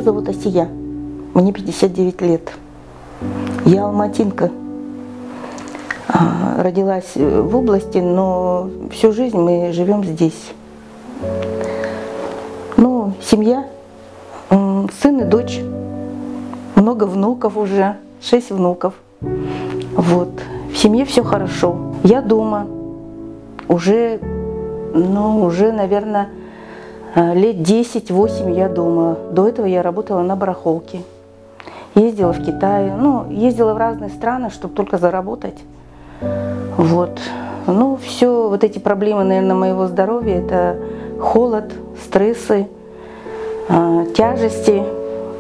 зовут Асия, мне 59 лет. Я алматинка. Родилась в области, но всю жизнь мы живем здесь. Ну, семья, сын и дочь, много внуков уже, 6 внуков. Вот. В семье все хорошо. Я дома уже, наверное, лет 10-8 я дома. До этого я работала на барахолке. Ездила в Китай, ездила в разные страны, чтобы только заработать. Вот. Ну, все, вот эти проблемы, наверное, моего здоровья, это холод, стрессы, тяжести,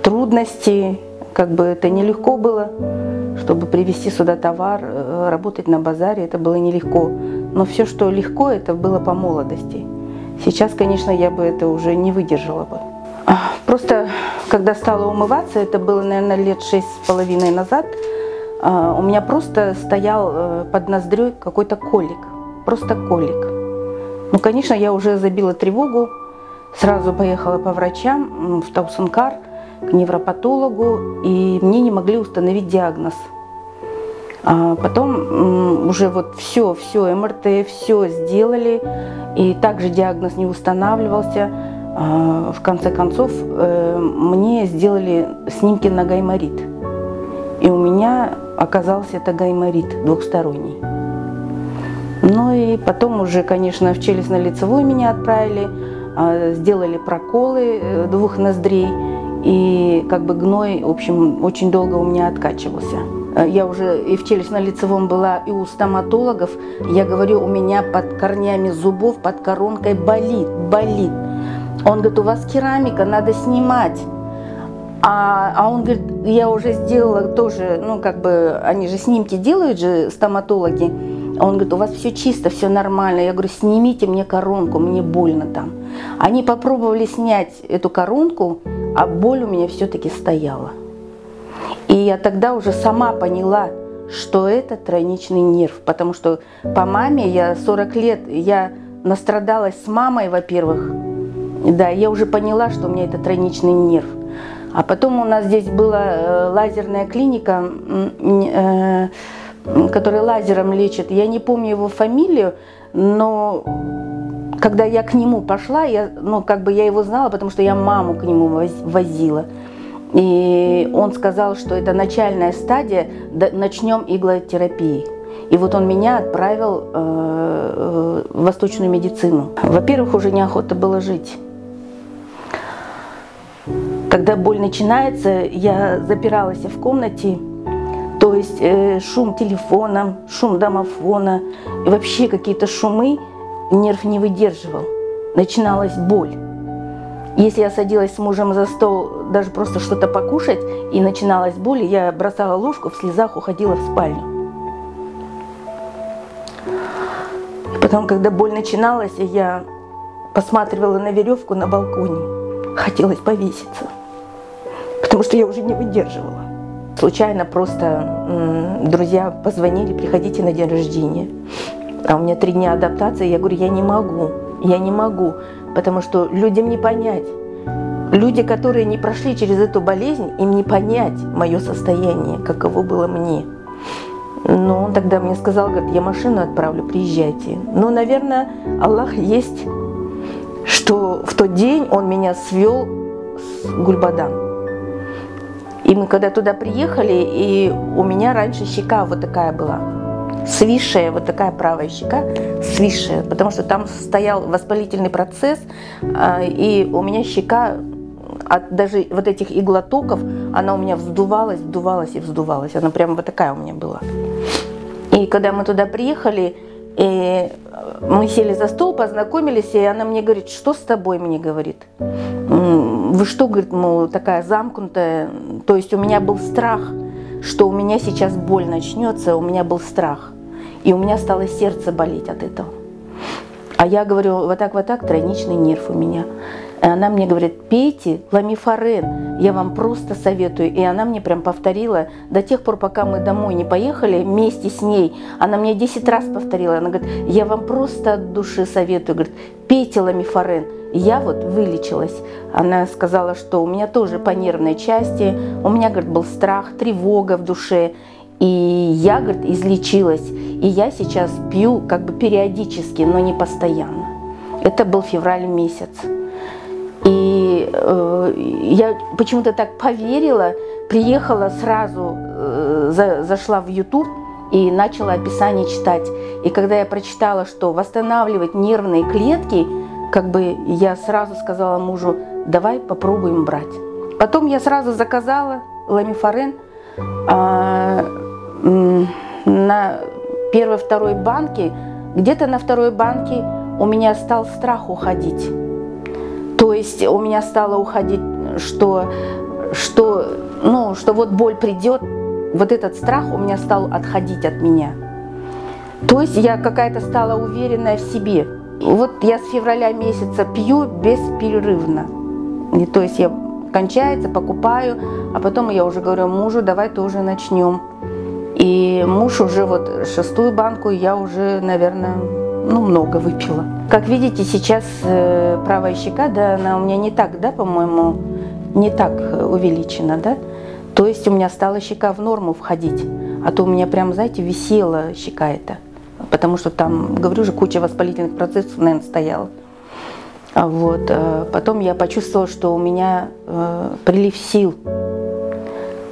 трудности. Как бы это нелегко было, чтобы привезти сюда товар, работать на базаре, это было нелегко. Но все, что легко, это было по молодости. Сейчас, конечно, я бы это уже не выдержала бы. Просто, когда стала умываться, это было, наверное, лет 6,5 назад, у меня просто стоял под ноздрёй какой-то колик. Просто колик. Ну, конечно, я уже забила тревогу, сразу поехала по врачам в Таусункар, к невропатологу, и мне не могли установить диагноз. А потом уже вот все, МРТ, все сделали, и также диагноз не устанавливался. В конце концов, мне сделали снимки на гайморит. И у меня оказался это гайморит двухсторонний. Ну и потом уже, конечно, в челюстно-лицевую меня отправили, сделали проколы 2 ноздрей. И как бы гной, в общем, очень долго у меня откачивался. Я уже и в челюстно-лицевом была, и у стоматологов. Я говорю, у меня под корнями зубов, под коронкой болит. Он говорит, у вас керамика, надо снимать. А он говорит, я уже сделала тоже, они же снимки делают же, стоматологи. Он говорит, у вас все чисто, все нормально. Я говорю, снимите мне коронку, мне больно там. Они попробовали снять эту коронку, а боль у меня все-таки стояла. И я тогда уже сама поняла, что это тройничный нерв. Потому что по маме я 40 лет, я настрадалась с мамой, во-первых. Да, я уже поняла, что у меня это тройничный нерв. А потом у нас здесь была лазерная клиника, которая лазером лечит. Я не помню его фамилию, но когда я к нему пошла, я его знала, потому что я маму к нему возила. И он сказал, что это начальная стадия, начнем иглотерапии. И вот он меня отправил в восточную медицину. Во-первых, уже неохота было жить. Когда боль начинается, я запиралась в комнате, то есть шум телефона, шум домофона, и вообще какие-то шумы, нерв не выдерживал. Начиналась боль. Если я садилась с мужем за стол, даже просто что-то покушать, и начиналась боль, я бросала ложку, в слезах уходила в спальню. Потом, когда боль начиналась, я посматривала на веревку на балконе. Хотелось повеситься, потому что я уже не выдерживала. Случайно просто друзья позвонили, приходите на день рождения. А у меня 3 дня адаптации, я говорю, я не могу, потому что людям не понять. Люди, которые не прошли через эту болезнь, им не понять мое состояние, каково было мне. Но он тогда мне сказал, говорит, я машину отправлю, приезжайте. Ну, наверное, Аллах есть, что в тот день он меня свел с Гульбадан. И мы когда туда приехали, и у меня раньше щека вот такая была, свисшая, вот такая правая щека, свисшая, потому что там стоял воспалительный процесс, и у меня щека от даже вот этих иглотоков, она у меня вздувалась, она прямо вот такая у меня была. И когда мы туда приехали, и мы сели за стол, познакомились, и она мне говорит, что с тобой, мне говорит. Вы что, говорит, мол, такая замкнутая. То есть у меня был страх, что у меня сейчас боль начнется, у меня был страх. И у меня стало сердце болеть от этого. А я говорю, вот так, тройничный нерв у меня. И она мне говорит: пейте ламифарен, я вам просто советую. И она мне прям повторила до тех пор, пока мы домой не поехали вместе с ней. Она мне 10 раз повторила. Она говорит: я вам просто от души советую. Говорит: пейте ламифарен. Я вот вылечилась. Она сказала, что у меня тоже по нервной части. У меня, говорит, был страх, тревога в душе. И я, говорит, излечилась. И я сейчас пью как бы периодически, но не постоянно. Это был февраль месяц. И я почему-то так поверила, приехала сразу, зашла в YouTube и начала описание читать. И когда я прочитала, что восстанавливать нервные клетки, как бы я сразу сказала мужу: давай попробуем брать. Потом я сразу заказала ламифарен. На первой-второй банке, где-то на второй банке у меня стал страх уходить. То есть у меня стало уходить, что вот боль придет, вот этот страх у меня стал отходить от меня. То есть я какая-то стала уверенная в себе. Вот я с февраля месяца пью беспрерывно. И то есть я кончается, покупаю, а потом я уже говорю мужу: давай тоже начнем. И муж уже вот 6-ю банку, я уже, наверное, много выпила. Как видите, сейчас правая щека, да, она у меня не так, да, по-моему, не так увеличена, да. То есть у меня стала щека в норму входить, а то у меня прям, знаете, висела щека эта, потому что там, говорю же, куча воспалительных процессов, наверное, стояла. Вот. Потом я почувствовала, что у меня прилив сил.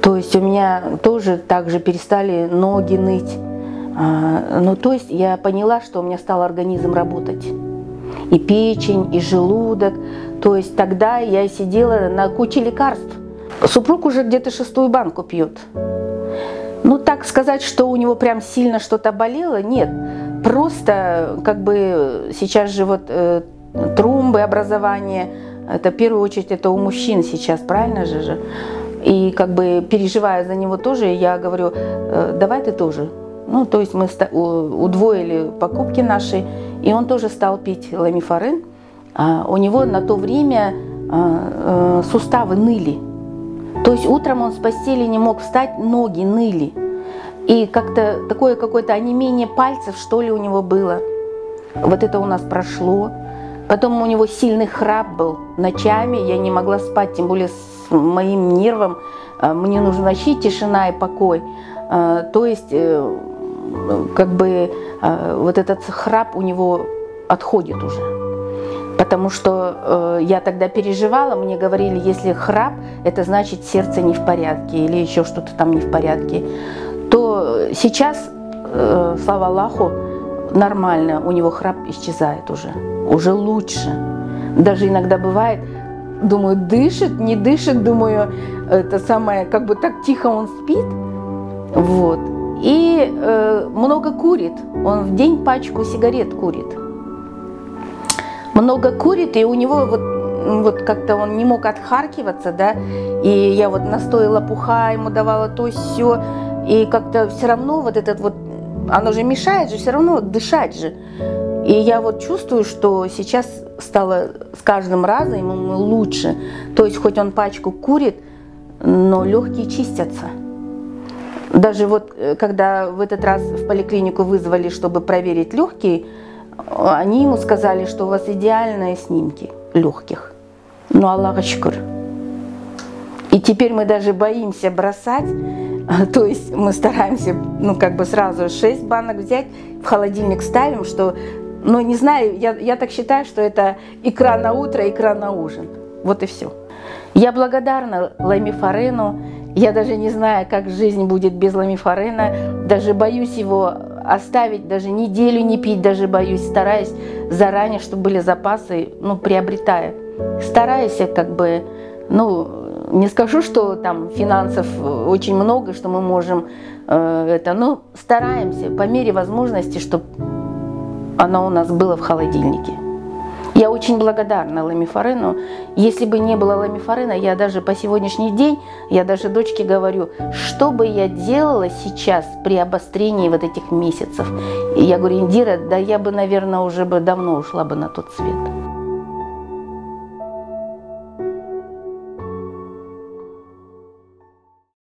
То есть у меня тоже так же перестали ноги ныть. То есть я поняла, что у меня стал организм работать. И печень, и желудок. То есть тогда я сидела на куче лекарств. Супруг уже где-то 6-ю банку пьет. Так сказать, что у него прям сильно что-то болело, нет. Просто как бы сейчас же вот тромбы образование, это в первую очередь это у мужчин сейчас, правильно же? И как бы переживая за него тоже, я говорю: давай ты тоже. То есть мы удвоили покупки наши, и он тоже стал пить ламифарен. У него на то время суставы ныли. То есть утром он с постели не мог встать, ноги ныли. И как-то такое какое-то онемение пальцев, что ли, у него было. Вот это у нас прошло. Потом у него сильный храп был ночами, я не могла спать, тем более с моим нервом. Мне нужна вообще тишина и покой. То есть, как бы, вот этот храп у него отходит уже. Потому что я тогда переживала, мне говорили, если храп, это значит сердце не в порядке или еще что-то там не в порядке. То сейчас, слава Аллаху, нормально, у него храп исчезает уже лучше. Даже иногда бывает, думаю, дышит, не дышит, думаю, это самое, как бы так тихо он спит. Вот. И много курит, он в день пачку сигарет курит. Много курит, и у него вот как-то он не мог отхаркиваться, да, и я вот настой лопуха ему давала, то сё, и как-то все равно вот этот вот, оно же мешает же, все равно дышать же. И я вот чувствую, что сейчас стало с каждым разом ему лучше. То есть хоть он пачку курит, но легкие чистятся. Даже вот когда в этот раз в поликлинику вызвали, чтобы проверить легкие, они ему сказали, что у вас идеальные снимки легких. Аллаху шукр. И теперь мы даже боимся бросать. То есть мы стараемся, как бы сразу 6 банок взять, в холодильник ставим, что, не знаю, я так считаю, что это икра на утро, икра на ужин. Вот и все. Я благодарна ламифарену. Я даже не знаю, как жизнь будет без ламифарена. Даже боюсь его оставить, даже неделю не пить, даже боюсь. Стараюсь заранее, чтобы были запасы, приобретая. Стараюсь, как бы, не скажу, что там финансов очень много, что мы можем но стараемся по мере возможности, чтобы оно у нас было в холодильнике. Я очень благодарна ламифарену. Если бы не было ламифарена, я даже по сегодняшний день, я даже дочке говорю, что бы я делала сейчас при обострении вот этих месяцев. И я говорю: Индира, да я бы, наверное, уже бы давно ушла бы на тот свет.